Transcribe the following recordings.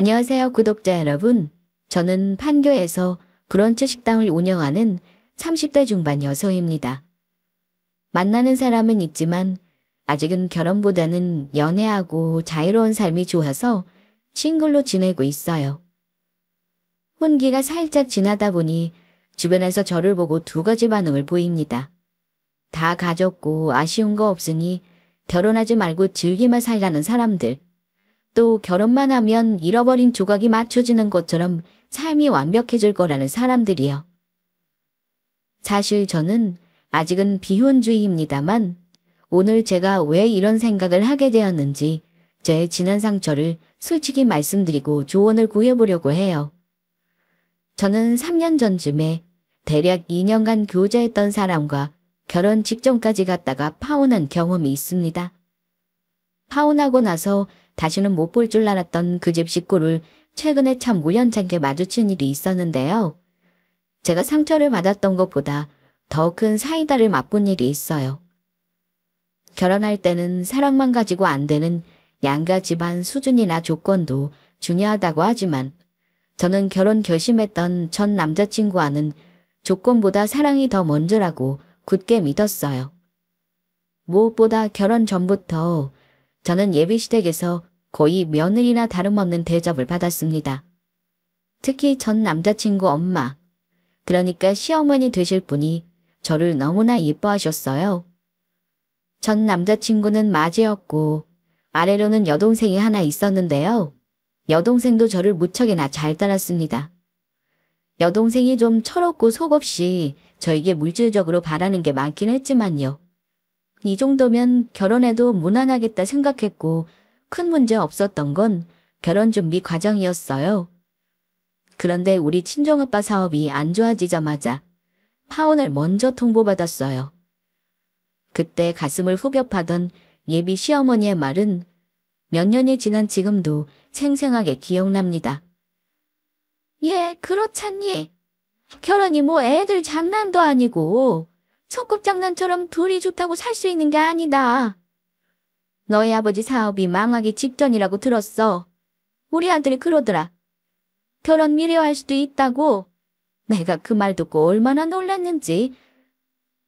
안녕하세요, 구독자 여러분. 저는 판교에서 브런치 식당을 운영하는 30대 중반 여성입니다. 만나는 사람은 있지만 아직은 결혼보다는 연애하고 자유로운 삶이 좋아서 싱글로 지내고 있어요. 혼기가 살짝 지나다 보니 주변에서 저를 보고 두 가지 반응을 보입니다. 다 가졌고 아쉬운 거 없으니 결혼하지 말고 즐기며 살라는 사람들. 또 결혼만 하면 잃어버린 조각이 맞춰지는 것처럼 삶이 완벽해질 거라는 사람들이요. 사실 저는 아직은 비혼주의입니다만 오늘 제가 왜 이런 생각을 하게 되었는지 제 지난 상처를 솔직히 말씀드리고 조언을 구해보려고 해요. 저는 3년 전쯤에 대략 2년간 교제했던 사람과 결혼 직전까지 갔다가 파혼한 경험이 있습니다. 파혼하고 나서 다시는 못 볼 줄 알았던 그 집 식구를 최근에 참 우연찮게 마주친 일이 있었는데요. 제가 상처를 받았던 것보다 더 큰 사이다를 맛본 일이 있어요. 결혼할 때는 사랑만 가지고 안 되는 양가 집안 수준이나 조건도 중요하다고 하지만 저는 결혼 결심했던 전 남자친구와는 조건보다 사랑이 더 먼저라고 굳게 믿었어요. 무엇보다 결혼 전부터 저는 예비시댁에서 거의 며느리나 다름없는 대접을 받았습니다. 특히 전 남자친구 엄마, 그러니까 시어머니 되실 분이 저를 너무나 예뻐하셨어요. 전 남자친구는 맞이였고 아래로는 여동생이 하나 있었는데요. 여동생도 저를 무척이나 잘 따랐습니다. 여동생이 좀 철없고 속없이 저에게 물질적으로 바라는 게 많긴 했지만요. 이 정도면 결혼해도 무난하겠다 생각했고 큰 문제 없었던 건 결혼 준비 과정이었어요. 그런데 우리 친정아빠 사업이 안 좋아지자마자 파혼을 먼저 통보받았어요. 그때 가슴을 후벼파던 예비 시어머니의 말은 몇 년이 지난 지금도 생생하게 기억납니다. 예, 그렇잖니. 결혼이 뭐 애들 장난도 아니고 소꿉장난처럼 둘이 좋다고 살 수 있는 게 아니다. 너희 아버지 사업이 망하기 직전이라고 들었어. 우리 아들이 그러더라. 결혼 미래화할 수도 있다고. 내가 그 말 듣고 얼마나 놀랐는지.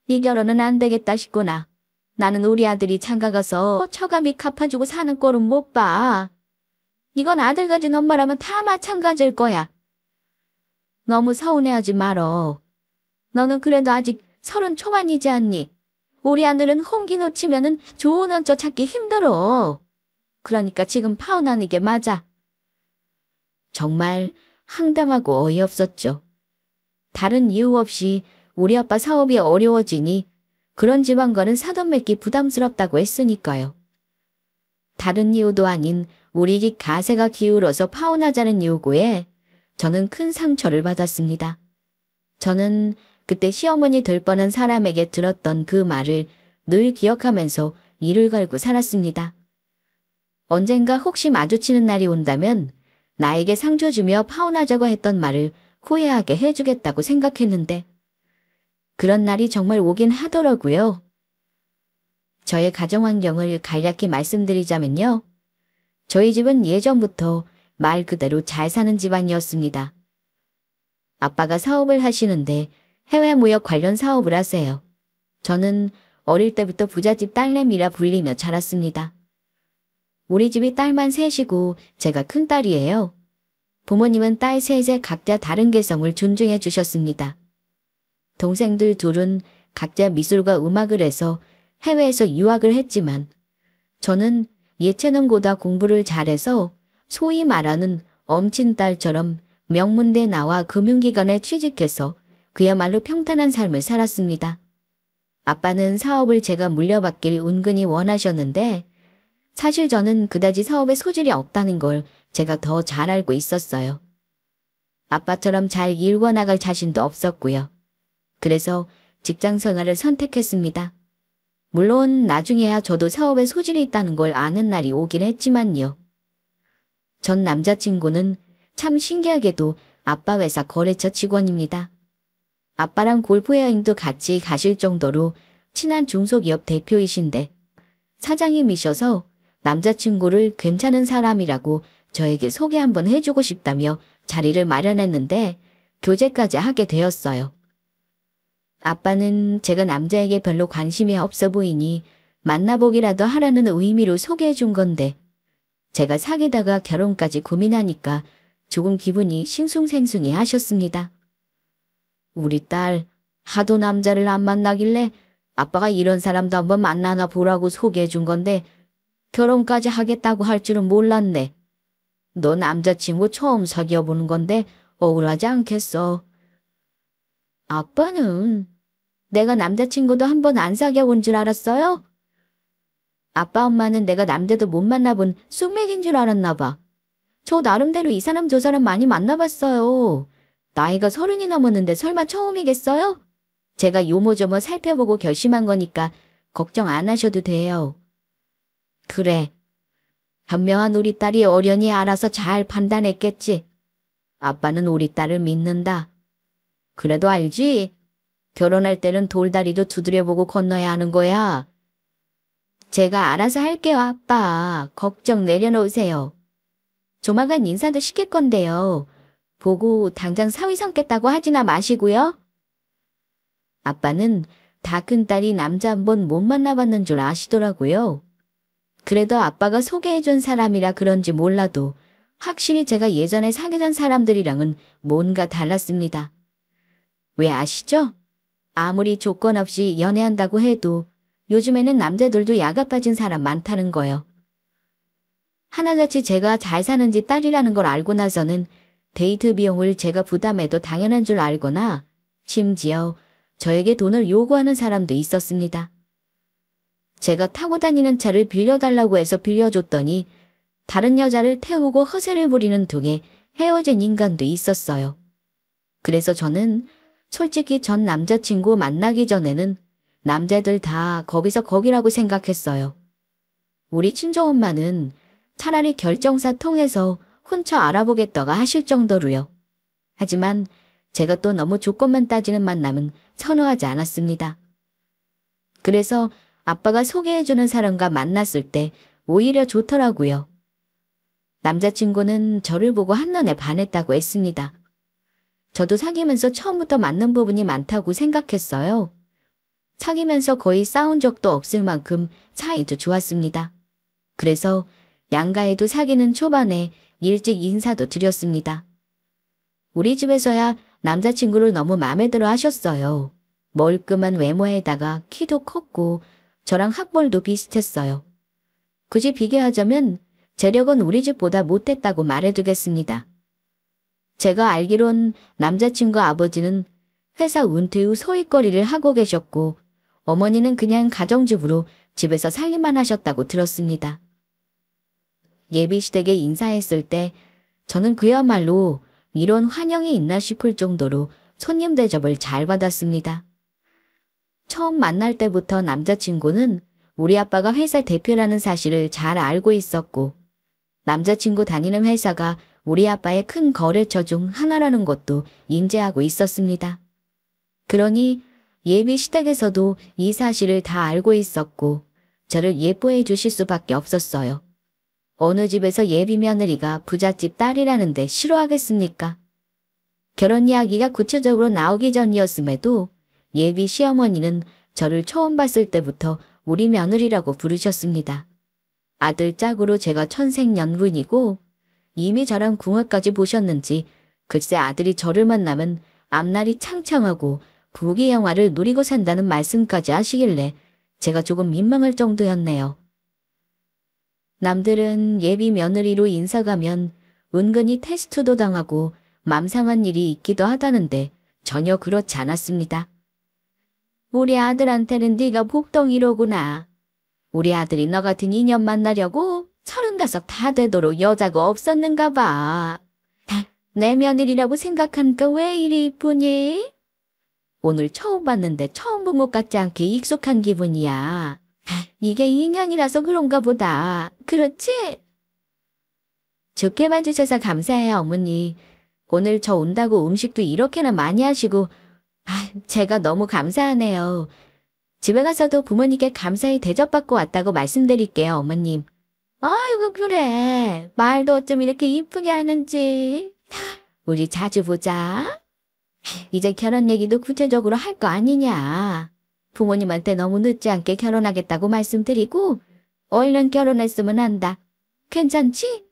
이 결혼은 안 되겠다 싶구나. 나는 우리 아들이 장가가서 처가비 갚아주고 사는 꼴은 못 봐. 이건 아들 가진 엄마라면 다 마찬가지일 거야. 너무 서운해하지 말어. 너는 그래도 아직 30 초반이지 않니? 우리 아들은 홍기 놓치면은 좋은 원조 찾기 힘들어. 그러니까 지금 파혼하는 게 맞아. 정말 황당하고 어이없었죠. 다른 이유 없이 우리 아빠 사업이 어려워지니 그런 집안과는 사돈 맺기 부담스럽다고 했으니까요. 다른 이유도 아닌 우리 집 가세가 기울어서 파혼하자는 요구에 저는 큰 상처를 받았습니다. 저는 그때 시어머니 될 뻔한 사람에게 들었던 그 말을 늘 기억하면서 이를 갈고 살았습니다. 언젠가 혹시 마주치는 날이 온다면 나에게 상처 주며 파혼하자고 했던 말을 후회하게 해주겠다고 생각했는데 그런 날이 정말 오긴 하더라고요. 저의 가정 환경을 간략히 말씀드리자면요. 저희 집은 예전부터 말 그대로 잘 사는 집안이었습니다. 아빠가 사업을 하시는데 해외 무역 관련 사업을 하세요. 저는 어릴 때부터 부잣집 딸내미라 불리며 자랐습니다. 우리 집이 딸만 셋이고 제가 큰딸이에요. 부모님은 딸 셋에 각자 다른 개성을 존중해 주셨습니다. 동생들 둘은 각자 미술과 음악을 해서 해외에서 유학을 했지만 저는 예체능고다 공부를 잘해서 소위 말하는 엄친딸처럼 명문대 나와 금융기관에 취직해서 그야말로 평탄한 삶을 살았습니다. 아빠는 사업을 제가 물려받길 은근히 원하셨는데 사실 저는 그다지 사업에 소질이 없다는 걸 제가 더 잘 알고 있었어요. 아빠처럼 잘 이루어나갈 자신도 없었고요. 그래서 직장 생활을 선택했습니다. 물론 나중에야 저도 사업에 소질이 있다는 걸 아는 날이 오긴 했지만요. 전 남자친구는 참 신기하게도 아빠 회사 거래처 직원입니다. 아빠랑 골프 여행도 같이 가실 정도로 친한 중소기업 대표이신데 사장님이셔서 남자친구를 괜찮은 사람이라고 저에게 소개 한번 해주고 싶다며 자리를 마련했는데 교제까지 하게 되었어요. 아빠는 제가 남자에게 별로 관심이 없어 보이니 만나보기라도 하라는 의미로 소개해 준 건데 제가 사귀다가 결혼까지 고민하니까 조금 기분이 싱숭생숭해 하셨습니다. 우리 딸 하도 남자를 안 만나길래 아빠가 이런 사람도 한번 만나나 보라고 소개해 준 건데 결혼까지 하겠다고 할 줄은 몰랐네. 너 남자친구 처음 사귀어 보는 건데 억울하지 않겠어? 아빠는 내가 남자친구도 한 번 안 사귀어 본 줄 알았어요? 아빠 엄마는 내가 남자도 못 만나본 쑥맥인 줄 알았나 봐. 저 나름대로 이 사람 저 사람 많이 만나봤어요. 나이가 30이 넘었는데 설마 처음이겠어요? 제가 요모조모 살펴보고 결심한 거니까 걱정 안 하셔도 돼요. 그래. 현명한 우리 딸이 어련히 알아서 잘 판단했겠지. 아빠는 우리 딸을 믿는다. 그래도 알지? 결혼할 때는 돌다리도 두드려보고 건너야 하는 거야. 제가 알아서 할게요, 아빠. 걱정 내려놓으세요. 조만간 인사도 시킬 건데요. 보고 당장 사위 삼겠다고 하지나 마시고요. 아빠는 다 큰 딸이 남자 한 번 못 만나봤는 줄 아시더라고요. 그래도 아빠가 소개해준 사람이라 그런지 몰라도 확실히 제가 예전에 사귀던 사람들이랑은 뭔가 달랐습니다. 왜 아시죠? 아무리 조건 없이 연애한다고 해도 요즘에는 남자들도 야가 빠진 사람 많다는 거요. 하나같이 제가 잘 사는 집 딸이라는 걸 알고 나서는 데이트 비용을 제가 부담해도 당연한 줄 알거나 심지어 저에게 돈을 요구하는 사람도 있었습니다. 제가 타고 다니는 차를 빌려달라고 해서 빌려줬더니 다른 여자를 태우고 허세를 부리는 등의 헤어진 인간도 있었어요. 그래서 저는 솔직히 전 남자친구 만나기 전에는 남자들 다 거기서 거기라고 생각했어요. 우리 친정엄마는 차라리 결정사 통해서 혼처 알아보겠다고 하실 정도로요. 하지만 제가 또 너무 조건만 따지는 만남은 선호하지 않았습니다. 그래서 아빠가 소개해주는 사람과 만났을 때 오히려 좋더라고요. 남자친구는 저를 보고 한눈에 반했다고 했습니다. 저도 사귀면서 처음부터 맞는 부분이 많다고 생각했어요. 사귀면서 거의 싸운 적도 없을 만큼 사이도 좋았습니다. 그래서 양가에도 사귀는 초반에 일찍 인사도 드렸습니다. 우리 집에서야 남자친구를 너무 마음에 들어 하셨어요. 멀끔한 외모에다가 키도 컸고 저랑 학벌도 비슷했어요. 굳이 비교하자면 재력은 우리 집보다 못했다고 말해두겠습니다. 제가 알기론 남자친구 아버지는 회사 은퇴 후 소일거리를 하고 계셨고 어머니는 그냥 가정주부로 집에서 살림만 하셨다고 들었습니다. 예비시댁에 인사했을 때 저는 그야말로 이런 환영이 있나 싶을 정도로 손님 대접을 잘 받았습니다. 처음 만날 때부터 남자친구는 우리 아빠가 회사 대표라는 사실을 잘 알고 있었고 남자친구 다니는 회사가 우리 아빠의 큰 거래처 중 하나라는 것도 인지하고 있었습니다. 그러니 예비 시댁에서도 이 사실을 다 알고 있었고 저를 예뻐해 주실 수밖에 없었어요. 어느 집에서 예비 며느리가 부잣집 딸이라는데 싫어하겠습니까? 결혼 이야기가 구체적으로 나오기 전이었음에도 예비 시어머니는 저를 처음 봤을 때부터 우리 며느리라고 부르셨습니다. 아들 짝으로 제가 천생연분이고 이미 저랑 궁합까지 보셨는지 글쎄 아들이 저를 만나면 앞날이 창창하고 부귀 영화를 누리고 산다는 말씀까지 하시길래 제가 조금 민망할 정도였네요. 남들은 예비 며느리로 인사가면 은근히 테스트도 당하고 맘상한 일이 있기도 하다는데 전혀 그렇지 않았습니다. 우리 아들한테는 네가 복덩이로구나. 우리 아들이 너 같은 인연 만나려고 35 다 되도록 여자가 없었는가 봐. 내 며느리라고 생각하니까 왜 이리 이쁘니? 오늘 처음 봤는데 처음 본 것 같지 않게 익숙한 기분이야. 이게 인연이라서 그런가 보다. 그렇지? 좋게 봐주셔서 감사해요, 어머니. 오늘 저 온다고 음식도 이렇게나 많이 하시고 제가 너무 감사하네요. 집에 가서도 부모님께 감사히 대접받고 왔다고 말씀드릴게요, 어머님. 아이고, 그래. 말도 어쩜 이렇게 이쁘게 하는지. 우리 자주 보자. 이제 결혼 얘기도 구체적으로 할 거 아니냐. 부모님한테 너무 늦지 않게 결혼하겠다고 말씀드리고 얼른 결혼했으면 한다. 괜찮지?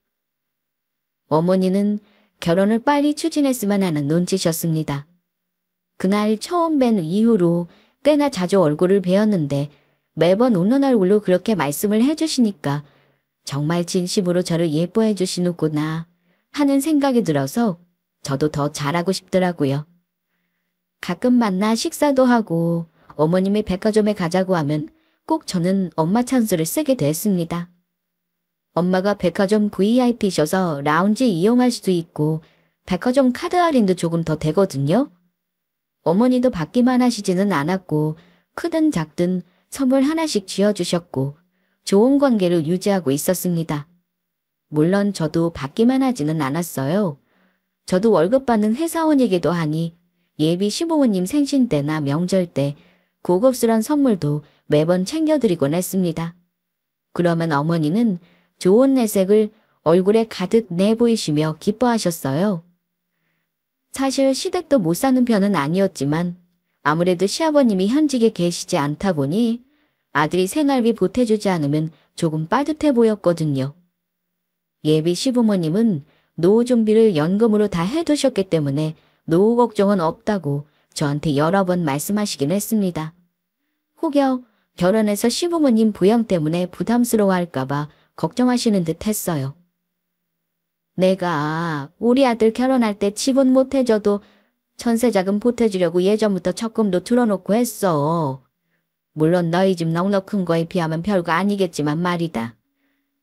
어머니는 결혼을 빨리 추진했으면 하는 눈치셨습니다. 그날 처음 뵌 이후로 꽤나 자주 얼굴을 뵈었는데 매번 웃는 얼굴로 그렇게 말씀을 해주시니까 정말 진심으로 저를 예뻐해 주시는구나 하는 생각이 들어서 저도 더 잘하고 싶더라고요. 가끔 만나 식사도 하고 어머님이 백화점에 가자고 하면 꼭 저는 엄마 찬스를 쓰게 됐습니다. 엄마가 백화점 VIP셔서 라운지 이용할 수도 있고 백화점 카드 할인도 조금 더 되거든요. 어머니도 받기만 하시지는 않았고 크든 작든 선물 하나씩 쥐어주셨고 좋은 관계를 유지하고 있었습니다. 물론 저도 받기만 하지는 않았어요. 저도 월급 받는 회사원이기도 하니 예비 시부모님 생신 때나 명절 때 고급스러운 선물도 매번 챙겨드리곤 했습니다. 그러면 어머니는 좋은 내색을 얼굴에 가득 내보이시며 기뻐하셨어요. 사실 시댁도 못 사는 편은 아니었지만 아무래도 시아버님이 현직에 계시지 않다 보니 아들이 생활비 보태주지 않으면 조금 빠듯해 보였거든요. 예비 시부모님은 노후 준비를 연금으로 다 해두셨기 때문에 노후 걱정은 없다고 저한테 여러 번 말씀하시긴 했습니다. 혹여 결혼해서 시부모님 부양 때문에 부담스러워할까봐 걱정하시는 듯 했어요. 내가 우리 아들 결혼할 때 집은 못 해줘도 전세자금 보태주려고 예전부터 적금도 들어놓고 했어. 물론 너희 집 넉넉한 거에 비하면 별거 아니겠지만 말이다.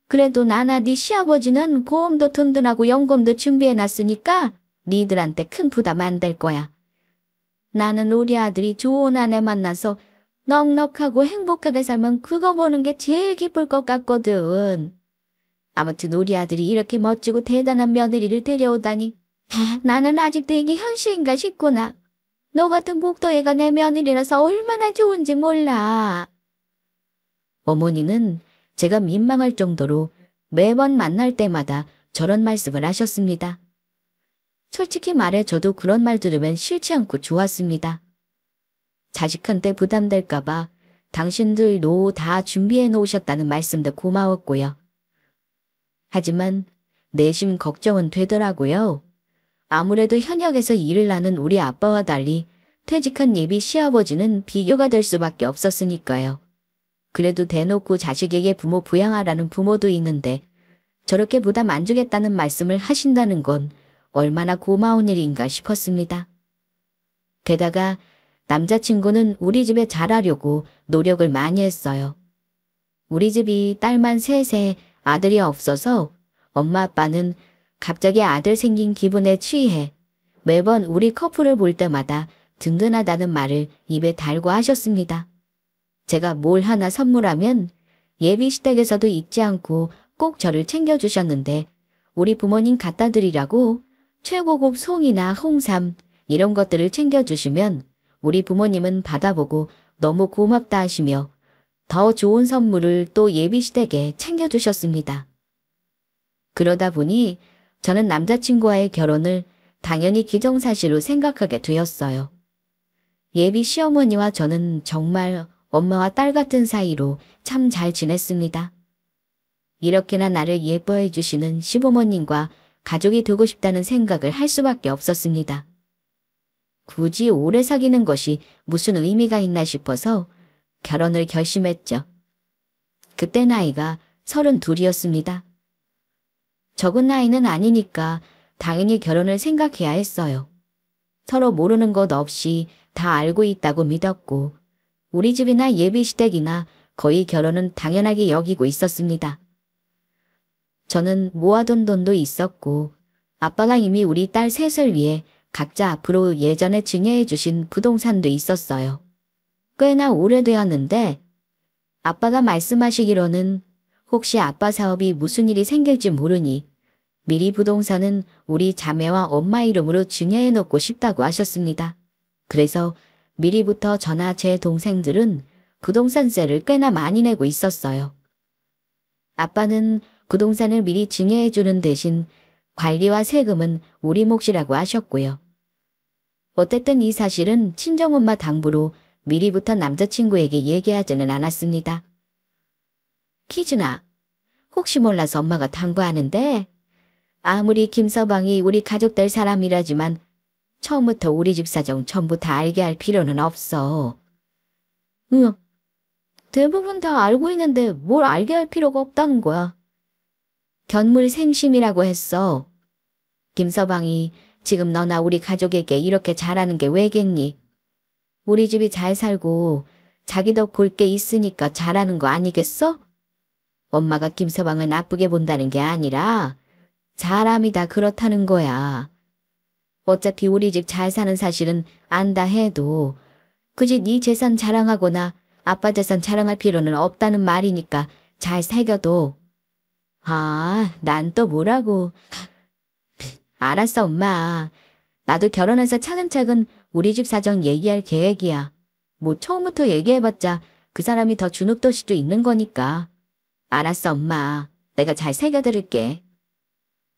그래도 나나 네 시아버지는 보험도 든든하고 연금도 준비해놨으니까 니들한테 큰 부담 안 될 거야. 나는 우리 아들이 좋은 아내 만나서 넉넉하고 행복하게 살면 그거 보는 게 제일 기쁠 것 같거든. 아무튼 우리 아들이 이렇게 멋지고 대단한 며느리를 데려오다니 나는 아직도 이게 현실인가 싶구나. 너 같은 목도애가 내 며느리라서 얼마나 좋은지 몰라. 어머니는 제가 민망할 정도로 매번 만날 때마다 저런 말씀을 하셨습니다. 솔직히 말해 저도 그런 말 들으면 싫지 않고 좋았습니다. 자식한테 부담될까봐 당신들 노후 다 준비해 놓으셨다는 말씀도 고마웠고요. 하지만 내심 걱정은 되더라고요. 아무래도 현역에서 일을 하는 우리 아빠와 달리 퇴직한 예비 시아버지는 비교가 될 수밖에 없었으니까요. 그래도 대놓고 자식에게 부모 부양하라는 부모도 있는데 저렇게 부담 안 주겠다는 말씀을 하신다는 건 얼마나 고마운 일인가 싶었습니다. 게다가 남자친구는 우리 집에 잘하려고 노력을 많이 했어요. 우리 집이 딸만 셋에 아들이 없어서 엄마 아빠는 갑자기 아들 생긴 기분에 취해 매번 우리 커플을 볼 때마다 든든하다는 말을 입에 달고 하셨습니다. 제가 뭘 하나 선물하면 예비 시댁에서도 잊지 않고 꼭 저를 챙겨주셨는데 우리 부모님 갖다 드리라고 최고급 송이나 홍삼 이런 것들을 챙겨주시면 우리 부모님은 받아보고 너무 고맙다 하시며 더 좋은 선물을 또 예비 시댁에 챙겨주셨습니다. 그러다 보니 저는 남자친구와의 결혼을 당연히 기정사실로 생각하게 되었어요. 예비 시어머니와 저는 정말 엄마와 딸 같은 사이로 참 잘 지냈습니다. 이렇게나 나를 예뻐해 주시는 시부모님과 가족이 되고 싶다는 생각을 할 수밖에 없었습니다. 굳이 오래 사귀는 것이 무슨 의미가 있나 싶어서 결혼을 결심했죠. 그때 나이가 32이었습니다. 적은 나이는 아니니까 당연히 결혼을 생각해야 했어요. 서로 모르는 것 없이 다 알고 있다고 믿었고 우리 집이나 예비 시댁이나 거의 결혼은 당연하게 여기고 있었습니다. 저는 모아둔 돈도 있었고 아빠가 이미 우리 딸 셋을 위해 각자 앞으로 예전에 증여해 주신 부동산도 있었어요. 꽤나 오래되었는데 아빠가 말씀하시기로는 혹시 아빠 사업이 무슨 일이 생길지 모르니 미리 부동산은 우리 자매와 엄마 이름으로 증여해 놓고 싶다고 하셨습니다. 그래서 미리부터 저나 제 동생들은 부동산세를 꽤나 많이 내고 있었어요. 아빠는 부동산을 미리 증여해주는 대신 관리와 세금은 우리 몫이라고 하셨고요. 어쨌든 이 사실은 친정엄마 당부로 미리부터 남자친구에게 얘기하지는 않았습니다. 희준아, 혹시 몰라서 엄마가 당부하는데 아무리 김서방이 우리 가족들 사람이라지만 처음부터 우리 집 사정 전부 다 알게 할 필요는 없어. 응, 대부분 다 알고 있는데 뭘 알게 할 필요가 없다는 거야. 견물생심이라고 했어. 김서방이 지금 너나 우리 가족에게 이렇게 잘하는 게 왜겠니? 우리 집이 잘 살고 자기도 볼 게 있으니까 잘하는 거 아니겠어? 엄마가 김서방을 나쁘게 본다는 게 아니라 사람이 다 그렇다는 거야. 어차피 우리 집 잘 사는 사실은 안다 해도 굳이 네 재산 자랑하거나 아빠 재산 자랑할 필요는 없다는 말이니까 잘 새겨둬. 아, 난 또 뭐라고. 알았어, 엄마. 나도 결혼해서 차근차근 우리 집 사정 얘기할 계획이야. 뭐 처음부터 얘기해봤자 그 사람이 더 주눅들 수도 있는 거니까. 알았어, 엄마. 내가 잘 새겨드릴게.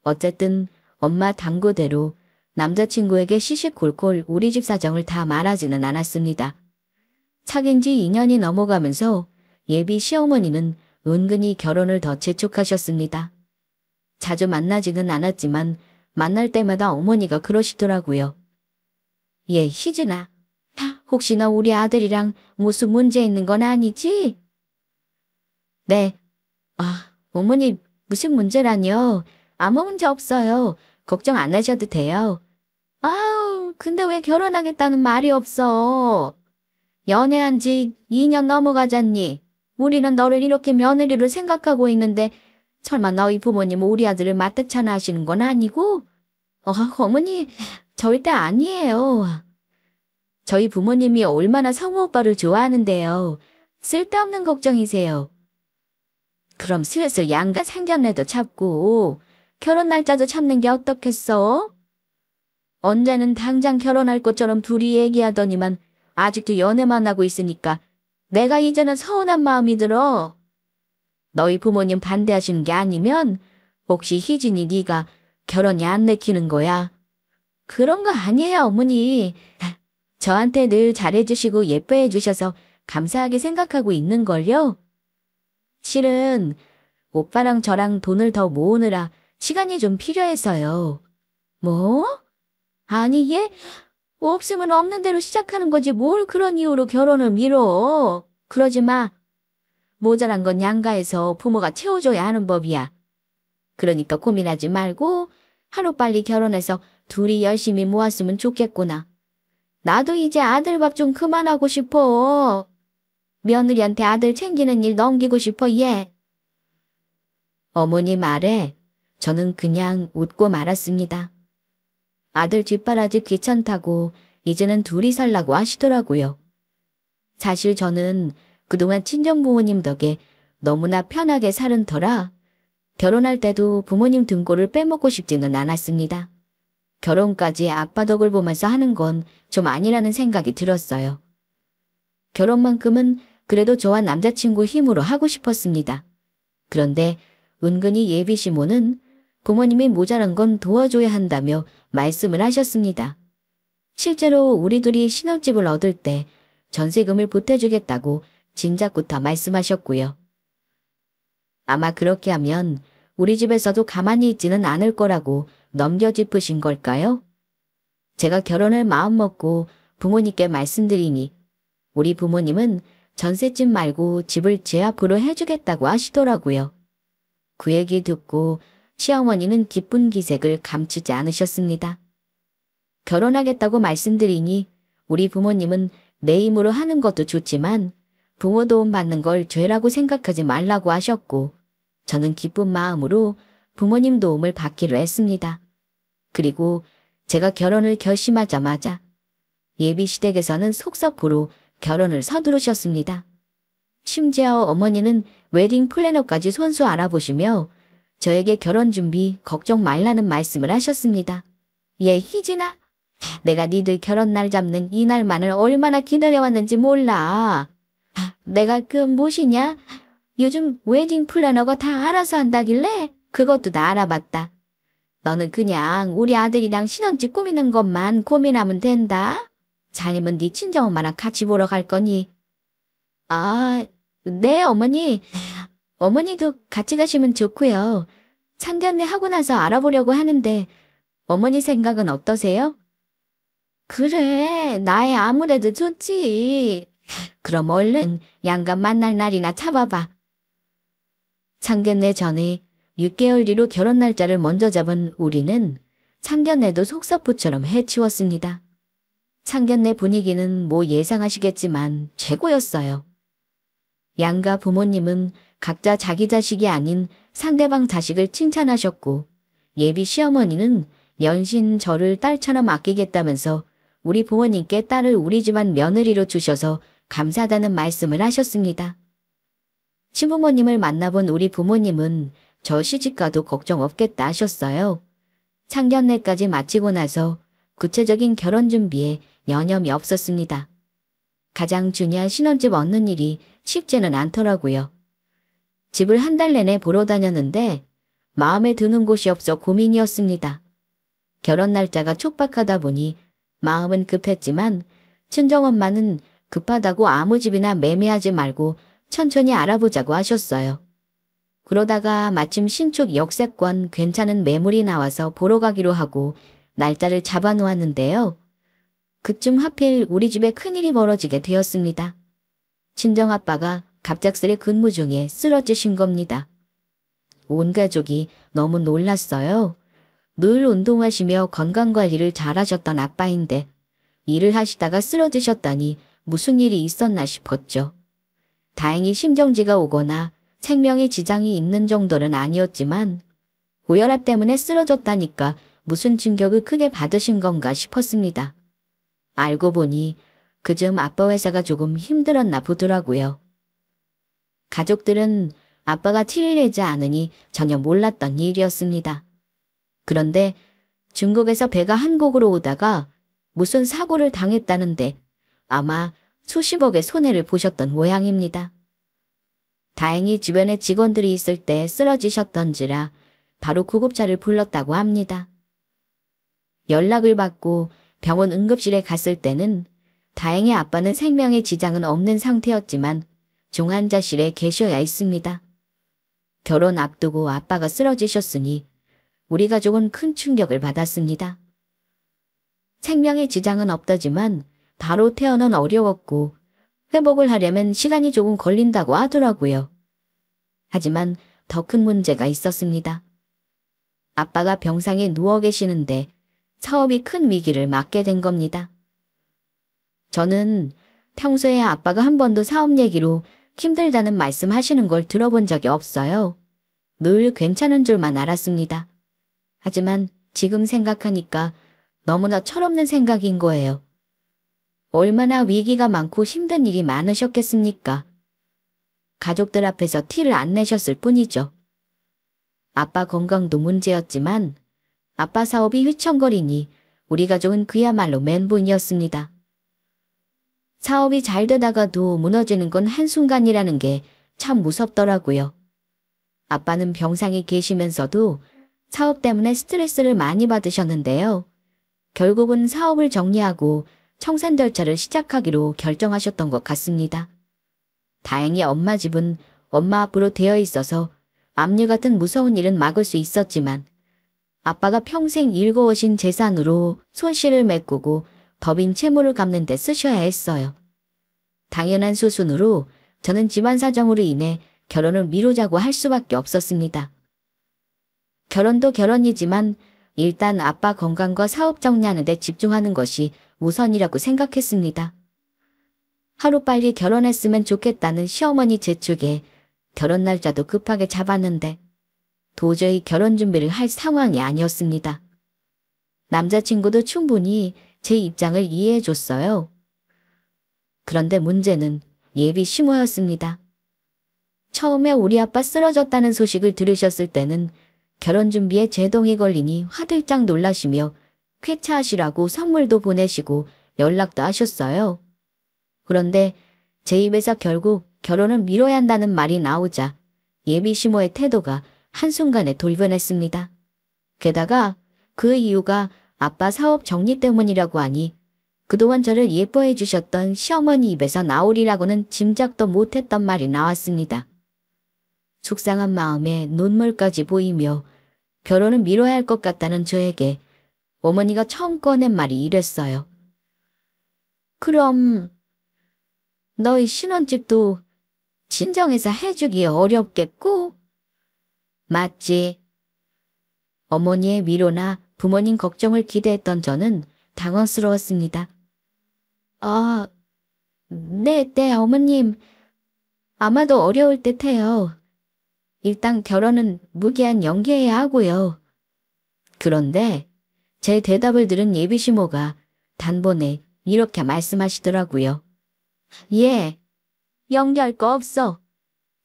어쨌든 엄마 당부대로 남자친구에게 시시콜콜 우리 집 사정을 다 말하지는 않았습니다. 사귄 지 2년이 넘어가면서 예비 시어머니는 은근히 결혼을 더 재촉하셨습니다. 자주 만나지는 않았지만 만날 때마다 어머니가 그러시더라고요. 예, 희준아. 혹시 너 우리 아들이랑 무슨 문제 있는 건 아니지? 네. 아, 어머니 무슨 문제라뇨? 아무 문제 없어요. 걱정 안 하셔도 돼요. 아우, 근데 왜 결혼하겠다는 말이 없어? 연애한 지 2년 넘어가잖니. 우리는 너를 이렇게 며느리로 생각하고 있는데 설마 너희 부모님 우리 아들을 맞대찬 하시는 건 아니고? 어머니, 절대 아니에요. 저희 부모님이 얼마나 성우 오빠를 좋아하는데요. 쓸데없는 걱정이세요. 그럼 슬슬 양가 상견례도 잡고 결혼 날짜도 잡는 게 어떻겠어? 언제는 당장 결혼할 것처럼 둘이 얘기하더니만 아직도 연애만 하고 있으니까 내가 이제는 서운한 마음이 들어. 너희 부모님 반대하시는 게 아니면 혹시 희진이 네가 결혼이 안 내키는 거야? 그런 거 아니에요, 어머니. 저한테 늘 잘해주시고 예뻐해 주셔서 감사하게 생각하고 있는걸요. 실은 오빠랑 저랑 돈을 더 모으느라 시간이 좀 필요해서요. 뭐? 아니, 얘 없으면 없는 대로 시작하는 거지 뭘 그런 이유로 결혼을 미뤄. 그러지 마. 모자란 건 양가에서 부모가 채워줘야 하는 법이야. 그러니까 고민하지 말고 하루빨리 결혼해서 둘이 열심히 모았으면 좋겠구나. 나도 이제 아들 밥 좀 그만하고 싶어. 며느리한테 아들 챙기는 일 넘기고 싶어, 얘. 어머니 말에 저는 그냥 웃고 말았습니다. 아들 뒷바라지 귀찮다고 이제는 둘이 살라고 하시더라고요. 사실 저는 그동안 친정부모님 덕에 너무나 편하게 살은 터라 결혼할 때도 부모님 등골을 빼먹고 싶지는 않았습니다. 결혼까지 아빠 덕을 보면서 하는 건 좀 아니라는 생각이 들었어요. 결혼만큼은 그래도 저와 남자친구 힘으로 하고 싶었습니다. 그런데 은근히 예비 시모는 부모님이 모자란 건 도와줘야 한다며 말씀을 하셨습니다. 실제로 우리 둘이 신혼집을 얻을 때 전세금을 보태주겠다고 진작부터 말씀하셨고요. 아마 그렇게 하면 우리 집에서도 가만히 있지는 않을 거라고 넘겨짚으신 걸까요? 제가 결혼을 마음먹고 부모님께 말씀드리니 우리 부모님은 전셋집 말고 집을 제 앞으로 해주겠다고 하시더라고요. 그 얘기 듣고 시어머니는 기쁜 기색을 감추지 않으셨습니다. 결혼하겠다고 말씀드리니 우리 부모님은 내 힘으로 하는 것도 좋지만 부모 도움 받는 걸 죄라고 생각하지 말라고 하셨고 저는 기쁜 마음으로 부모님 도움을 받기로 했습니다. 그리고 제가 결혼을 결심하자마자 예비시댁에서는 속사포로 결혼을 서두르셨습니다. 심지어 어머니는 웨딩 플래너까지 손수 알아보시며 저에게 결혼 준비 걱정 말라는 말씀을 하셨습니다. 예, 희진아. 내가 니들 결혼 날 잡는 이 날만을 얼마나 기다려왔는지 몰라. 내가 그 무엇이냐? 요즘 웨딩 플래너가 다 알아서 한다길래 그것도 다 알아봤다. 너는 그냥 우리 아들이랑 신혼집 꾸미는 것만 고민하면 된다. 자님은 네 친정엄마랑 같이 보러 갈 거니? 아, 네, 어머니. 어머니도 같이 가시면 좋고요. 상견례 하고 나서 알아보려고 하는데 어머니 생각은 어떠세요? 그래, 나의 아무래도 좋지. 그럼 얼른 양가 만날 날이나 잡아봐. 상견례 전에 6개월 뒤로 결혼 날짜를 먼저 잡은 우리는 상견례도 속사포처럼 해치웠습니다. 상견례 분위기는 뭐 예상하시겠지만 최고였어요. 양가 부모님은 각자 자기 자식이 아닌 상대방 자식을 칭찬하셨고 예비 시어머니는 연신 저를 딸처럼 아끼겠다면서 우리 부모님께 딸을 우리 집안 며느리로 주셔서 감사하다는 말씀을 하셨습니다. 시부모님을 만나본 우리 부모님은 저 시집가도 걱정 없겠다 하셨어요. 상견례까지 마치고 나서 구체적인 결혼 준비에 여념이 없었습니다. 가장 중요한 신혼집 얻는 일이 쉽지는 않더라고요. 집을 한 달 내내 보러 다녔는데 마음에 드는 곳이 없어 고민이었습니다. 결혼 날짜가 촉박하다 보니 마음은 급했지만 친정엄마는 급하다고 아무 집이나 매매하지 말고 천천히 알아보자고 하셨어요. 그러다가 마침 신축 역세권 괜찮은 매물이 나와서 보러 가기로 하고 날짜를 잡아놓았는데요. 그쯤 하필 우리 집에 큰일이 벌어지게 되었습니다. 친정아빠가 갑작스레 근무 중에 쓰러지신 겁니다. 온 가족이 너무 놀랐어요. 늘 운동하시며 건강관리를 잘하셨던 아빠인데 일을 하시다가 쓰러지셨다니 무슨 일이 있었나 싶었죠. 다행히 심정지가 오거나 생명에 지장이 있는 정도는 아니었지만 고혈압 때문에 쓰러졌다니까 무슨 충격을 크게 받으신 건가 싶었습니다. 알고 보니 그즘 아빠 회사가 조금 힘들었나 보더라고요. 가족들은 아빠가 티를 내지 않으니 전혀 몰랐던 일이었습니다. 그런데 중국에서 배가 한국으로 오다가 무슨 사고를 당했다는데 아마 수십억의 손해를 보셨던 모양입니다. 다행히 주변에 직원들이 있을 때 쓰러지셨던지라 바로 구급차를 불렀다고 합니다. 연락을 받고 병원 응급실에 갔을 때는 다행히 아빠는 생명에 지장은 없는 상태였지만 중환자실에 계셔야 했습니다. 결혼 앞두고 아빠가 쓰러지셨으니 우리 가족은 큰 충격을 받았습니다. 생명에 지장은 없다지만 바로 퇴원은 어려웠고 회복을 하려면 시간이 조금 걸린다고 하더라고요. 하지만 더 큰 문제가 있었습니다. 아빠가 병상에 누워 계시는데 사업이 큰 위기를 맞게 된 겁니다. 저는 평소에 아빠가 한 번도 사업 얘기로 힘들다는 말씀하시는 걸 들어본 적이 없어요. 늘 괜찮은 줄만 알았습니다. 하지만 지금 생각하니까 너무나 철없는 생각인 거예요. 얼마나 위기가 많고 힘든 일이 많으셨겠습니까? 가족들 앞에서 티를 안 내셨을 뿐이죠. 아빠 건강도 문제였지만 아빠 사업이 휘청거리니 우리 가족은 그야말로 멘붕이었습니다. 사업이 잘 되다가도 무너지는 건 한순간이라는 게 참 무섭더라고요. 아빠는 병상에 계시면서도 사업 때문에 스트레스를 많이 받으셨는데요. 결국은 사업을 정리하고 청산 절차를 시작하기로 결정하셨던 것 같습니다. 다행히 엄마 집은 엄마 앞으로 되어 있어서 압류 같은 무서운 일은 막을 수 있었지만 아빠가 평생 일궈오신 재산으로 손실을 메꾸고 법인 채무를 갚는 데 쓰셔야 했어요. 당연한 수순으로 저는 집안 사정으로 인해 결혼을 미루자고 할 수밖에 없었습니다. 결혼도 결혼이지만 일단 아빠 건강과 사업 정리하는 데 집중하는 것이 우선이라고 생각했습니다. 하루빨리 결혼했으면 좋겠다는 시어머니 재촉에 결혼 날짜도 급하게 잡았는데 도저히 결혼 준비를 할 상황이 아니었습니다. 남자친구도 충분히 제 입장을 이해해 줬어요. 그런데 문제는 예비 시모였습니다. 처음에 우리 아빠 쓰러졌다는 소식을 들으셨을 때는 결혼 준비에 제동이 걸리니 화들짝 놀라시며 쾌차하시라고 선물도 보내시고 연락도 하셨어요. 그런데 제 입에서 결국 결혼을 미뤄야 한다는 말이 나오자 예비 시모의 태도가 한순간에 돌변했습니다. 게다가 그 이유가 아빠 사업 정리 때문이라고 하니 그동안 저를 예뻐해 주셨던 시어머니 입에서 나오리라고는 짐작도 못했던 말이 나왔습니다. 속상한 마음에 눈물까지 보이며 결혼을 미뤄야 할 것 같다는 저에게 어머니가 처음 꺼낸 말이 이랬어요. 그럼 너희 신혼집도 친정에서 해주기 어렵겠고? 맞지. 어머니의 위로나 부모님 걱정을 기대했던 저는 당황스러웠습니다. 아, 네, 어머님. 아마도 어려울 듯해요. 일단 결혼은 무기한 연기해야 하고요. 그런데 제 대답을 들은 예비 시모가 단번에 이렇게 말씀하시더라고요. 예, 연기할 거 없어.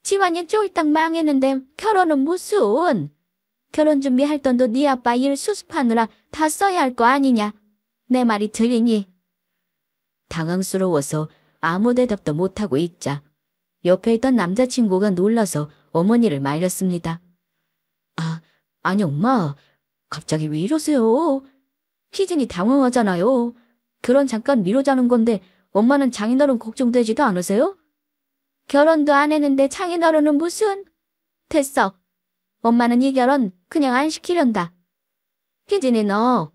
집안이 쫄딱 망했는데 결혼은 무슨. 결혼 준비할 돈도 네 아빠 일 수습하느라 다 써야 할 거 아니냐. 내 말이 들리니? 당황스러워서 아무 대답도 못하고 있자 옆에 있던 남자친구가 놀라서 어머니를 말렸습니다. 아니 엄마, 갑자기 왜 이러세요? 희진이 당황하잖아요. 결혼 잠깐 미루자는 건데 엄마는 장인어른 걱정되지도 않으세요? 결혼도 안 했는데 장인어른은 무슨? 됐어. 엄마는 이 결혼 그냥 안 시키련다. 희진이 너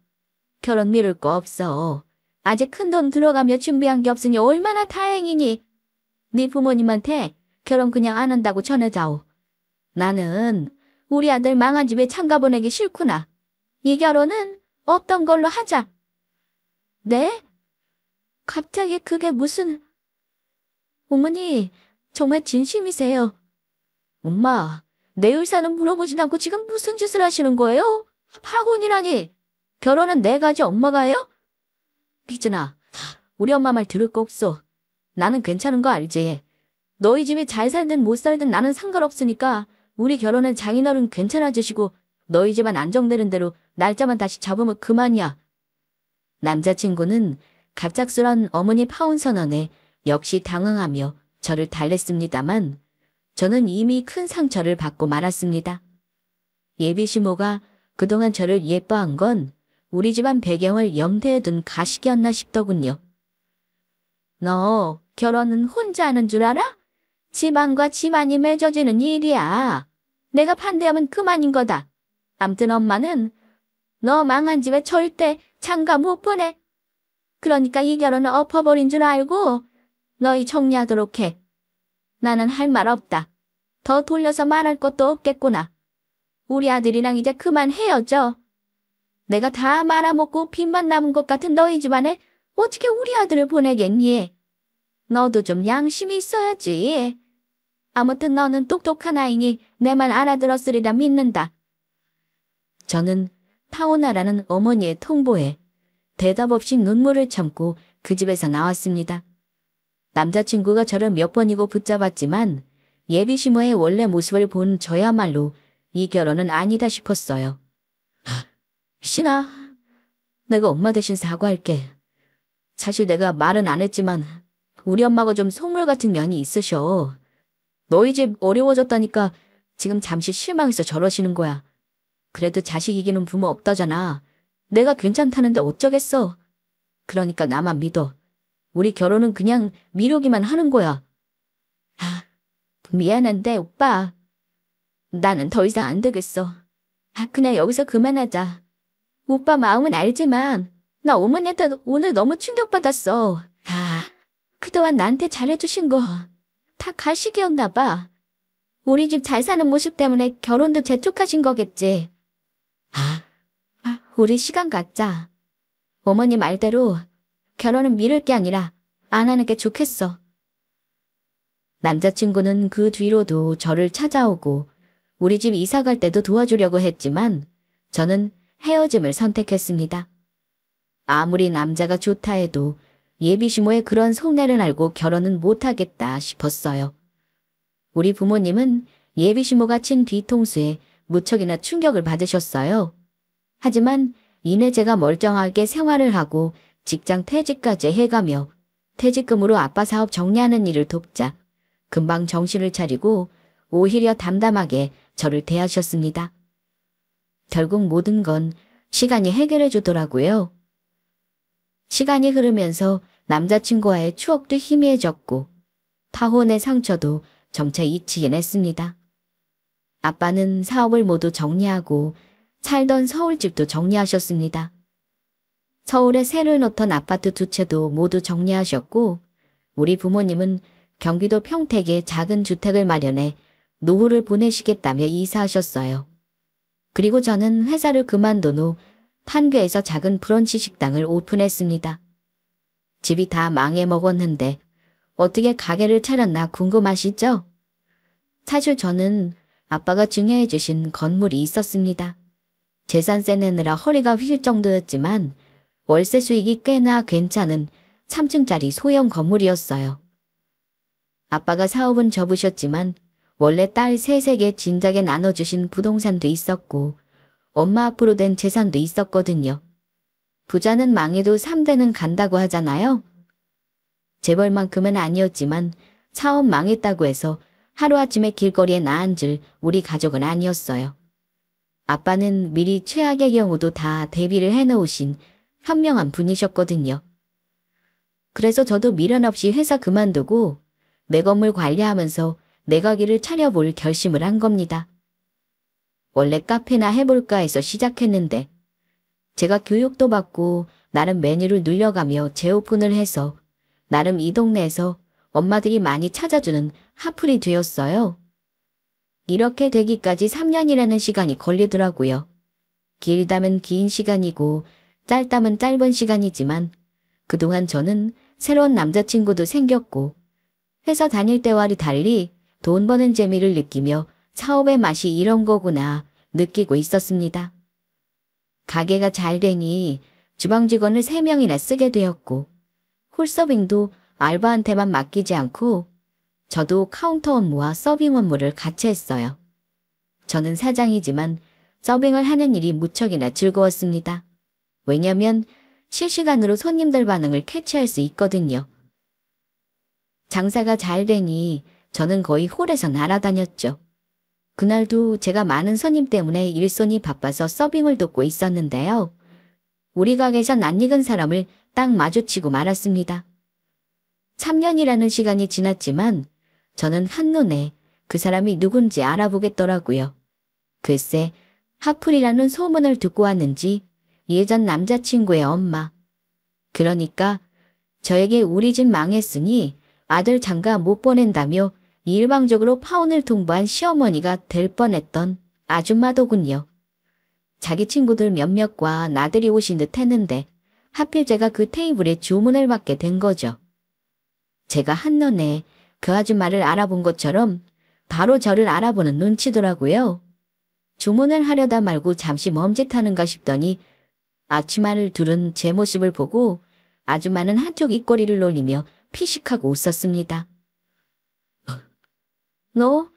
결혼 미룰 거 없어. 아직 큰돈 들어가며 준비한 게 없으니 얼마나 다행이니. 네 부모님한테 결혼 그냥 안 한다고 전해자오. 나는 우리 아들 망한 집에 장가 보내기 싫구나. 이 결혼은 없던 걸로 하자. 네? 갑자기 그게 무슨... 어머니, 정말 진심이세요. 엄마, 내 의사는 물어보진 않고 지금 무슨 짓을 하시는 거예요? 파혼이라니. 결혼은 내 가지 엄마가 해요? 희진아, 우리 엄마 말 들을 거 없어. 나는 괜찮은 거 알지? 너희 집이 잘 살든 못 살든 나는 상관없으니까 우리 결혼은 장인어른 괜찮아지시고 너희 집안 안정되는 대로 날짜만 다시 잡으면 그만이야. 남자친구는 갑작스런 어머니 파혼 선언에 역시 당황하며 저를 달랬습니다만 저는 이미 큰 상처를 받고 말았습니다. 예비 시모가 그동안 저를 예뻐한 건 우리 집안 배경을 염두에 둔 가식이었나 싶더군요. 너 결혼은 혼자 하는 줄 알아? 집안과 집안이 맺어지는 일이야. 내가 반대하면 그만인 거다. 암튼 엄마는 너 망한 집에 절대 장가 못 보내. 그러니까 이 결혼은 엎어버린 줄 알고 너희 정리하도록 해. 나는 할 말 없다. 더 돌려서 말할 것도 없겠구나. 우리 아들이랑 이제 그만 헤어져. 내가 다 말아먹고 빚만 남은 것 같은 너희 집안에 어떻게 우리 아들을 보내겠니? 너도 좀 양심이 있어야지. 아무튼 너는 똑똑한 아이니 내 말 알아들었으리라 믿는다. 저는 파혼하라는 어머니의 통보에 대답 없이 눈물을 참고 그 집에서 나왔습니다. 남자친구가 저를 몇 번이고 붙잡았지만 예비 시모의 원래 모습을 본 저야말로 이 결혼은 아니다 싶었어요. 신아, 내가 엄마 대신 사과할게. 사실 내가 말은 안 했지만 우리 엄마가 좀 속물 같은 면이 있으셔. 너희 집 어려워졌다니까 지금 잠시 실망해서 저러시는 거야. 그래도 자식 이기는 부모 없다잖아. 내가 괜찮다는데 어쩌겠어. 그러니까 나만 믿어. 우리 결혼은 그냥 미루기만 하는 거야. 미안한데 오빠. 나는 더 이상 안 되겠어. 그냥 여기서 그만하자. 오빠 마음은 알지만 나 어머니한테 오늘 너무 충격받았어. 그동안 나한테 잘해주신 거 다 가식이었나 봐. 우리 집 잘 사는 모습 때문에 결혼도 재촉하신 거겠지. 우리 시간 갖자. 어머니 말대로 결혼은 미룰 게 아니라 안 하는 게 좋겠어. 남자친구는 그 뒤로도 저를 찾아오고 우리 집 이사 갈 때도 도와주려고 했지만 저는 헤어짐을 선택했습니다. 아무리 남자가 좋다 해도 예비 시모의 그런 속내를 알고 결혼은 못하겠다 싶었어요. 우리 부모님은 예비 시모가 친 뒤통수에 무척이나 충격을 받으셨어요. 하지만 이내 제가 멀쩡하게 생활을 하고 직장 퇴직까지 해가며 퇴직금으로 아빠 사업 정리하는 일을 돕자 금방 정신을 차리고 오히려 담담하게 저를 대하셨습니다. 결국 모든 건 시간이 해결해 주더라고요. 시간이 흐르면서 남자친구와의 추억도 희미해졌고 타혼의 상처도 점차 잊히긴 했습니다. 아빠는 사업을 모두 정리하고 살던 서울집도 정리하셨습니다. 서울에 새로 놓던 아파트 2채도 모두 정리하셨고 우리 부모님은 경기도 평택에 작은 주택을 마련해 노후를 보내시겠다며 이사하셨어요. 그리고 저는 회사를 그만둔 후 판교에서 작은 브런치 식당을 오픈했습니다. 집이 다 망해먹었는데 어떻게 가게를 차렸나 궁금하시죠? 사실 저는 아빠가 증여해 주신 건물이 있었습니다. 재산세 내느라 허리가 휠 정도였지만 월세 수익이 꽤나 괜찮은 3층짜리 소형 건물이었어요. 아빠가 사업은 접으셨지만 원래 딸 셋에게 진작에 나눠주신 부동산도 있었고 엄마 앞으로 된 재산도 있었거든요. 부자는 망해도 3대는 간다고 하잖아요. 재벌만큼은 아니었지만 사업 망했다고 해서 하루아침에 길거리에 나앉을 우리 가족은 아니었어요. 아빠는 미리 최악의 경우도 다 대비를 해놓으신 현명한 분이셨거든요. 그래서 저도 미련 없이 회사 그만두고 내 건물 관리하면서 내 가게를 차려볼 결심을 한 겁니다. 원래 카페나 해볼까 해서 시작했는데 제가 교육도 받고 나름 메뉴를 늘려가며 재오픈을 해서 나름 이 동네에서 엄마들이 많이 찾아주는 핫플이 되었어요. 이렇게 되기까지 3년이라는 시간이 걸리더라고요. 길다면 긴 시간이고 짧다면 짧은 시간이지만 그동안 저는 새로운 남자친구도 생겼고 회사 다닐 때와는 달리 돈 버는 재미를 느끼며 사업의 맛이 이런 거구나 느끼고 있었습니다. 가게가 잘 되니 주방 직원을 3명이나 쓰게 되었고 홀서빙도 알바한테만 맡기지 않고 저도 카운터 업무와 서빙 업무를 같이 했어요. 저는 사장이지만 서빙을 하는 일이 무척이나 즐거웠습니다. 왜냐면 실시간으로 손님들 반응을 캐치할 수 있거든요. 장사가 잘 되니 저는 거의 홀에서 날아다녔죠. 그날도 제가 많은 손님 때문에 일손이 바빠서 서빙을 돕고 있었는데요. 우리 가게에서 낯익은 사람을 딱 마주치고 말았습니다. 3년이라는 시간이 지났지만 저는 한눈에 그 사람이 누군지 알아보겠더라고요. 글쎄, 핫플이라는 소문을 듣고 왔는지 예전 남자친구의 엄마. 그러니까 저에게 우리 집 망했으니 아들 장가 못 보낸다며 일방적으로 파혼을 통보한 시어머니가 될 뻔했던 아줌마더군요. 자기 친구들 몇몇과 나들이 오신 듯 했는데 하필 제가 그 테이블에 주문을 받게 된 거죠. 제가 한눈에 그 아줌마를 알아본 것처럼 바로 저를 알아보는 눈치더라고요. 주문을 하려다 말고 잠시 멈칫하는가 싶더니 앞치마를 두른 제 모습을 보고 아줌마는 한쪽 입꼬리를 놀리며 피식하고 웃었습니다. 너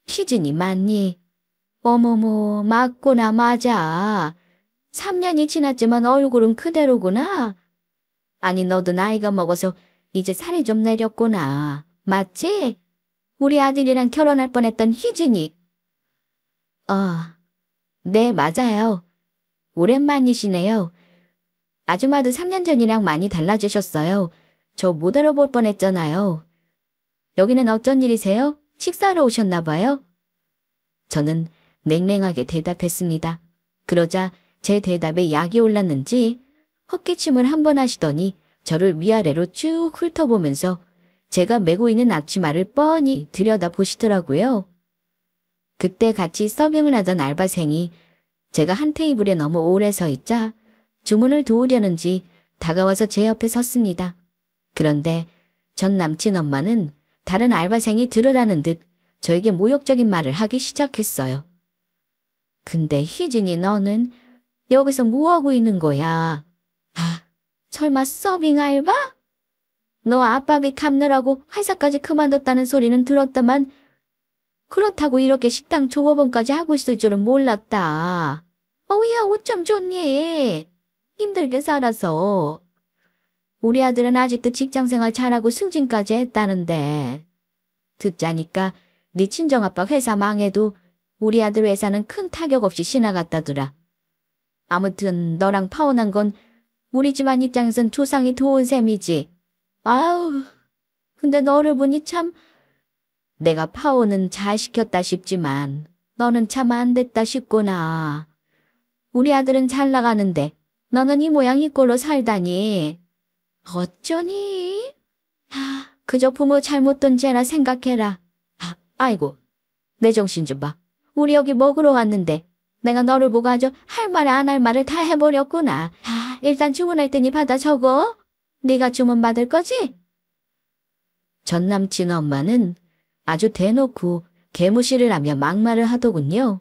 희진이 맞니? 어머머, 맞구나, 맞아. 3년이 지났지만 얼굴은 그대로구나. 아니, 너도 나이가 먹어서 이제 살이 좀 내렸구나. 맞지? 우리 아들이랑 결혼할 뻔했던 희진이. 네, 맞아요. 오랜만이시네요. 아줌마도 3년 전이랑 많이 달라지셨어요. 저 못 알아볼 뻔했잖아요. 여기는 어쩐 일이세요? 식사하러 오셨나 봐요? 저는 냉랭하게 대답했습니다. 그러자 제 대답에 약이 올랐는지 헛기침을 한 번 하시더니 저를 위아래로 쭉 훑어보면서 제가 메고 있는 앞치마를 뻔히 들여다보시더라고요. 그때 같이 서빙을 하던 알바생이 제가 한 테이블에 너무 오래 서 있자 주문을 도우려는지 다가와서 제 옆에 섰습니다. 그런데 전 남친 엄마는 다른 알바생이 들으라는 듯 저에게 모욕적인 말을 하기 시작했어요. 근데 희진이 너는 여기서 뭐하고 있는 거야? 설마 서빙 알바? 너 아빠비 갚느라고 회사까지 그만뒀다는 소리는 들었다만 그렇다고 이렇게 식당 종업원까지 하고 있을 줄은 몰랐다. 어우야, 어쩜 좋니? 힘들게 살아서. 우리 아들은 아직도 직장생활 잘하고 승진까지 했다는데. 듣자니까 네 친정아빠 회사 망해도 우리 아들 회사는 큰 타격 없이 지나갔다더라. 아무튼 너랑 파혼한 건 우리 집안 입장에선 조상이 도운 셈이지. 아우, 근데 너를 보니 참. 내가 파혼은 잘 시켰다 싶지만 너는 참 안 됐다 싶구나. 우리 아들은 잘 나가는데 너는 이 모양 이 꼴로 살다니. 어쩌니? 그저 부모 잘못 둔 죄라 생각해라. 아이고, 내 정신 좀 봐. 우리 여기 먹으러 왔는데 내가 너를 보고 아주 할 말 안 할 말을 다 해버렸구나. 일단 주문할 테니 받아 적어. 네가 주문 받을 거지? 전 남친 엄마는 아주 대놓고 개무시를 하며 막말을 하더군요.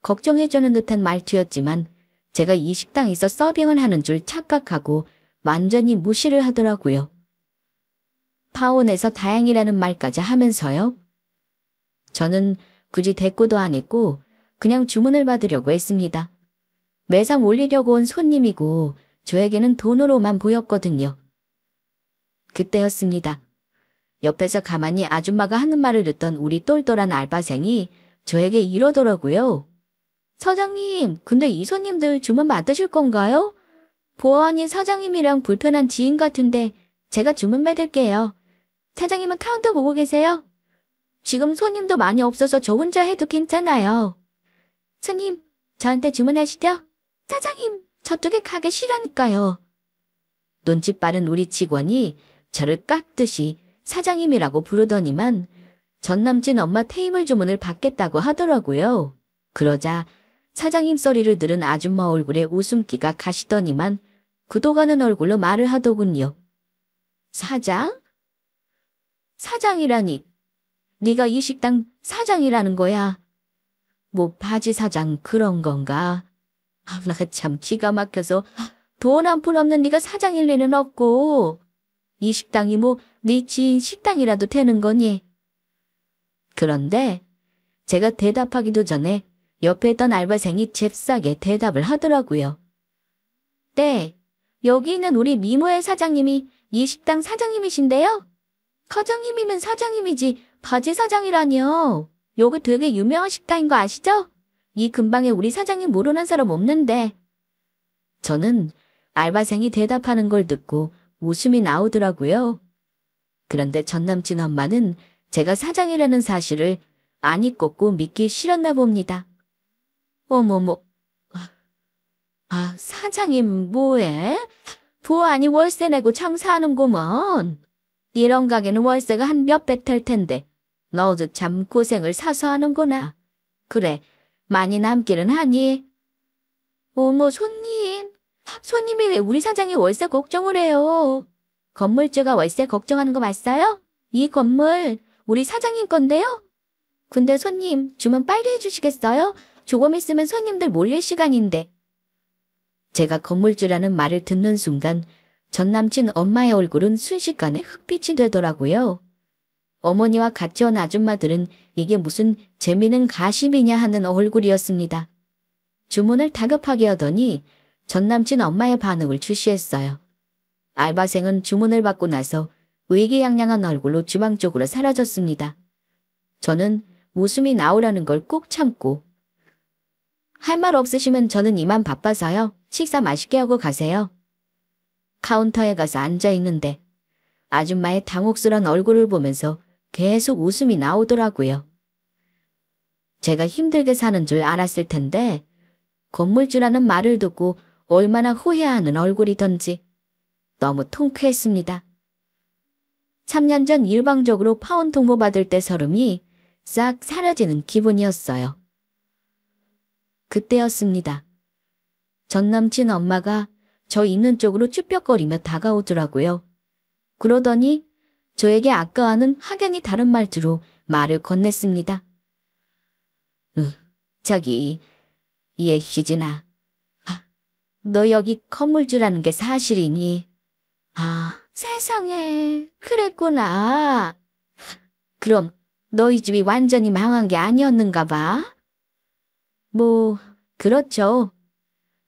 걱정해주는 듯한 말투였지만 제가 이 식당에서 서빙을 하는 줄 착각하고 완전히 무시를 하더라고요. 파혼해서 다행이라는 말까지 하면서요. 저는 굳이 대꾸도 안 했고 그냥 주문을 받으려고 했습니다. 매상 올리려고 온 손님이고 저에게는 돈으로만 보였거든요. 그때였습니다. 옆에서 가만히 아줌마가 하는 말을 듣던 우리 똘똘한 알바생이 저에게 이러더라고요. 사장님, 근데 이 손님들 주문 받으실 건가요? 보아하니 사장님이랑 불편한 지인 같은데 제가 주문 받을게요. 사장님은 카운터 보고 계세요? 지금 손님도 많이 없어서 저 혼자 해도 괜찮아요. 손님, 저한테 주문하시죠? 사장님, 저쪽에 가게 싫으니까요. 눈치 빠른 우리 직원이 저를 깍듯이 사장님이라고 부르더니만 전 남친 엄마 테이블 주문을 받겠다고 하더라고요. 그러자 사장님 소리를 들은 아줌마 얼굴에 웃음기가 가시더니만 굳어가는 얼굴로 말을 하더군요. 사장? 사장이라니. 네가 이 식당 사장이라는 거야. 뭐 바지 사장 그런 건가? 나 참 기가 막혀서 돈 한 푼 없는 네가 사장일 리는 없고 이 식당이 뭐 네 지인 식당이라도 되는 거니? 그런데 제가 대답하기도 전에 옆에 있던 알바생이 잽싸게 대답을 하더라고요. 네, 여기 있는 우리 미모의 사장님이 이 식당 사장님이신데요. 사장님이면 사장님이지 바지 사장이라니요. 여기 되게 유명한 식당인 거 아시죠? 이 근방에 우리 사장님 모르는 사람 없는데. 저는 알바생이 대답하는 걸 듣고 웃음이 나오더라고요. 그런데 전 남친 엄마는 제가 사장이라는 사실을 아니 꽂고 믿기 싫었나 봅니다. 어머머. 사장님 뭐해? 보아하니 월세 내고 장사하는구먼. 이런 가게는 월세가 한 몇백 될 텐데 너도 참 고생을 사서 하는구나. 그래, 많이 남기는 하니? 어머 손님이 왜 우리 사장이 월세 걱정을 해요? 건물주가 월세 걱정하는 거 맞아요? 이 건물 우리 사장님 건데요? 근데 손님 주문 빨리 해주시겠어요? 조금 있으면 손님들 몰릴 시간인데. 제가 건물주라는 말을 듣는 순간 전 남친 엄마의 얼굴은 순식간에 흑빛이 되더라고요. 어머니와 같이 온 아줌마들은 이게 무슨 재미있는 가심이냐 하는 얼굴이었습니다. 주문을 다급하게 하더니 전 남친 엄마의 반응을 주시했어요. 알바생은 주문을 받고 나서 의기양양한 얼굴로 주방 쪽으로 사라졌습니다. 저는 웃음이 나오라는 걸 꾹 참고 할 말 없으시면 저는 이만 바빠서요. 식사 맛있게 하고 가세요. 카운터에 가서 앉아있는데 아줌마의 당혹스런 얼굴을 보면서 계속 웃음이 나오더라고요. 제가 힘들게 사는 줄 알았을 텐데 건물주라는 말을 듣고 얼마나 후회하는 얼굴이던지 너무 통쾌했습니다. 3년 전 일방적으로 파혼 통보받을 때 서름이 싹 사라지는 기분이었어요. 그때였습니다. 전 남친 엄마가 저 있는 쪽으로 쭈뼛거리며 다가오더라고요. 그러더니 저에게 아까와는 확연히 다른 말투로 말을 건넸습니다. 저기 희진아. 너 여기 건물주라는 게 사실이니? 세상에 그랬구나. 그럼 너희 집이 완전히 망한 게 아니었는가 봐? 뭐 그렇죠.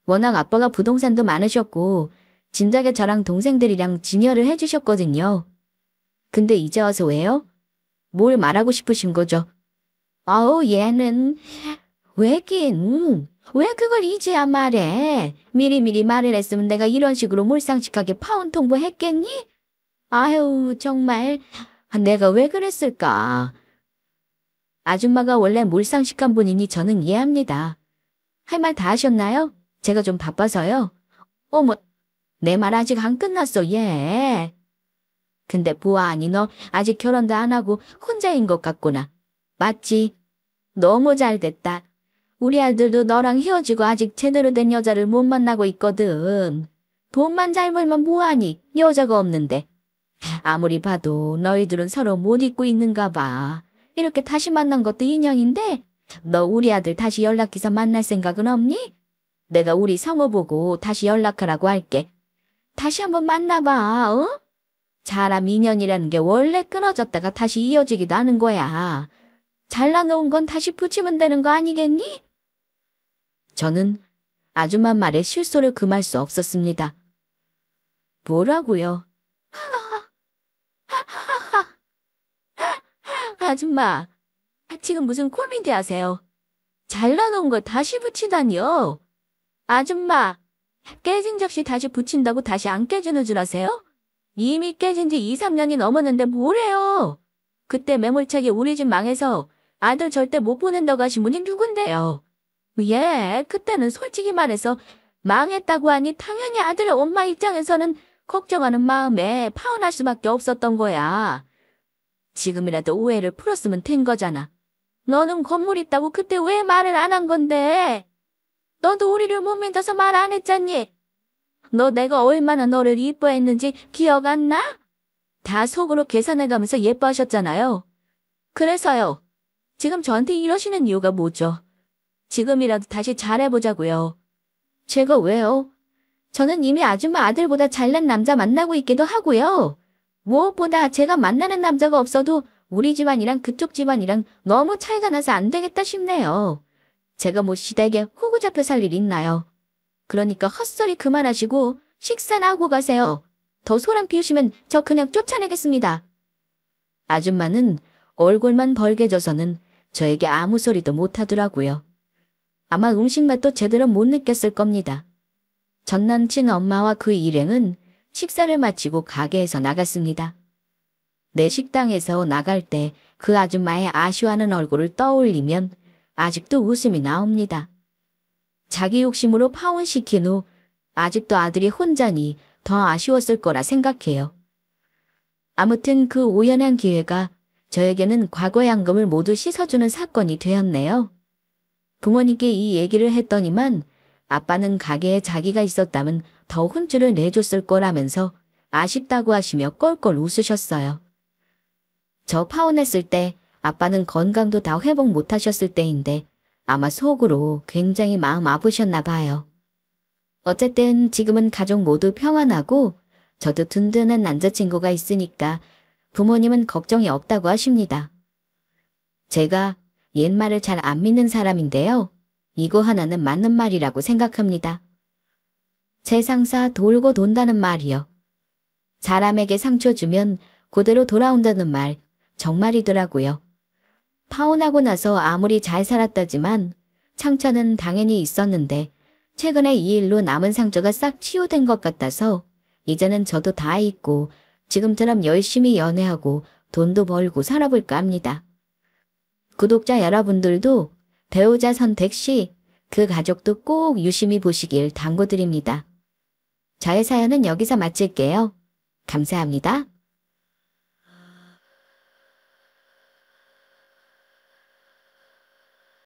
워낙 아빠가 부동산도 많으셨고 진작에 저랑 동생들이랑 진열을 해주셨거든요. 근데 이제 와서 왜요? 뭘 말하고 싶으신 거죠? 아우, 얘는 왜긴 왜 그걸 이제야 말해? 미리미리 말을 했으면 내가 이런 식으로 몰상식하게 파혼 통보했겠니? 아유, 정말 내가 왜 그랬을까? 아줌마가 원래 몰상식한 분이니 저는 이해합니다. 할 말 다 하셨나요? 제가 좀 바빠서요. 어머, 내 말 아직 안 끝났어, 얘. 근데 보아하니 너 아직 결혼도 안 하고 혼자인 것 같구나. 맞지? 너무 잘 됐다. 우리 아들도 너랑 헤어지고 아직 제대로 된 여자를 못 만나고 있거든. 돈만 잘 벌면 뭐하니? 여자가 없는데. 아무리 봐도 너희들은 서로 못 잊고 있는가 봐. 이렇게 다시 만난 것도 인연인데 너 우리 아들 다시 연락해서 만날 생각은 없니? 내가 우리 성우 보고 다시 연락하라고 할게. 다시 한번 만나봐, 어? 사람 인연이라는 게 원래 끊어졌다가 다시 이어지기도 하는 거야. 잘라놓은 건 다시 붙이면 되는 거 아니겠니? 저는 아줌마 말에 실소를 금할 수 없었습니다. 뭐라고요? 아줌마, 지금 무슨 코미디 하세요? 잘라놓은 걸 다시 붙이다니요? 아줌마, 깨진 접시 다시 붙인다고 다시 안 깨지는 줄 아세요? 이미 깨진 지 2, 3년이 넘었는데 뭐래요? 그때 매몰차게 우리 집 망해서 아들 절대 못 보낸다고 하신 분이 누군데요? 예, 그때는 솔직히 말해서 망했다고 하니 당연히 아들의 엄마 입장에서는 걱정하는 마음에 파혼할 수밖에 없었던 거야. 지금이라도 오해를 풀었으면 된 거잖아. 너는 건물 있다고 그때 왜 말을 안 한 건데? 너도 우리를 못 믿어서 말 안 했잖니? 너 내가 얼마나 너를 이뻐했는지 기억 안 나? 다 속으로 계산해가면서 예뻐하셨잖아요. 그래서요. 지금 저한테 이러시는 이유가 뭐죠? 지금이라도 다시 잘해보자고요. 제가 왜요? 저는 이미 아줌마 아들보다 잘난 남자 만나고 있기도 하고요. 무엇보다 제가 만나는 남자가 없어도 우리 집안이랑 그쪽 집안이랑 너무 차이가 나서 안 되겠다 싶네요. 제가 뭐 시댁에 호구 잡혀 살 일 있나요? 그러니까 헛소리 그만하시고 식사나 하고 가세요. 더 소란 피우시면 저 그냥 쫓아내겠습니다. 아줌마는 얼굴만 벌개져서는 저에게 아무 소리도 못하더라고요. 아마 음식 맛도 제대로 못 느꼈을 겁니다. 전 남친 엄마와 그 일행은 식사를 마치고 가게에서 나갔습니다. 내 식당에서 나갈 때 그 아줌마의 아쉬워하는 얼굴을 떠올리면 아직도 웃음이 나옵니다. 자기 욕심으로 파혼시킨 후 아직도 아들이 혼자니 더 아쉬웠을 거라 생각해요. 아무튼 그 우연한 기회가 저에게는 과거의 앙금을 모두 씻어주는 사건이 되었네요. 부모님께 이 얘기를 했더니만 아빠는 가게에 자기가 있었다면 더 혼쭐을 내줬을 거라면서 아쉽다고 하시며 껄껄 웃으셨어요. 저 파혼했을 때 아빠는 건강도 다 회복 못하셨을 때인데 아마 속으로 굉장히 마음 아프셨나 봐요. 어쨌든 지금은 가족 모두 평안하고 저도 든든한 남자친구가 있으니까 부모님은 걱정이 없다고 하십니다. 제가 옛말을 잘 안 믿는 사람인데요. 이거 하나는 맞는 말이라고 생각합니다. 세상사 돌고 돈다는 말이요. 사람에게 상처 주면 그대로 돌아온다는 말 정말이더라고요. 파혼하고 나서 아무리 잘 살았다지만 상처는 당연히 있었는데 최근에 이 일로 남은 상처가 싹 치유된 것 같아서 이제는 저도 다 잊고 지금처럼 열심히 연애하고 돈도 벌고 살아볼까 합니다. 구독자 여러분들도 배우자 선택 시 그 가족도 꼭 유심히 보시길 당부드립니다. 저의 사연은 여기서 마칠게요. 감사합니다.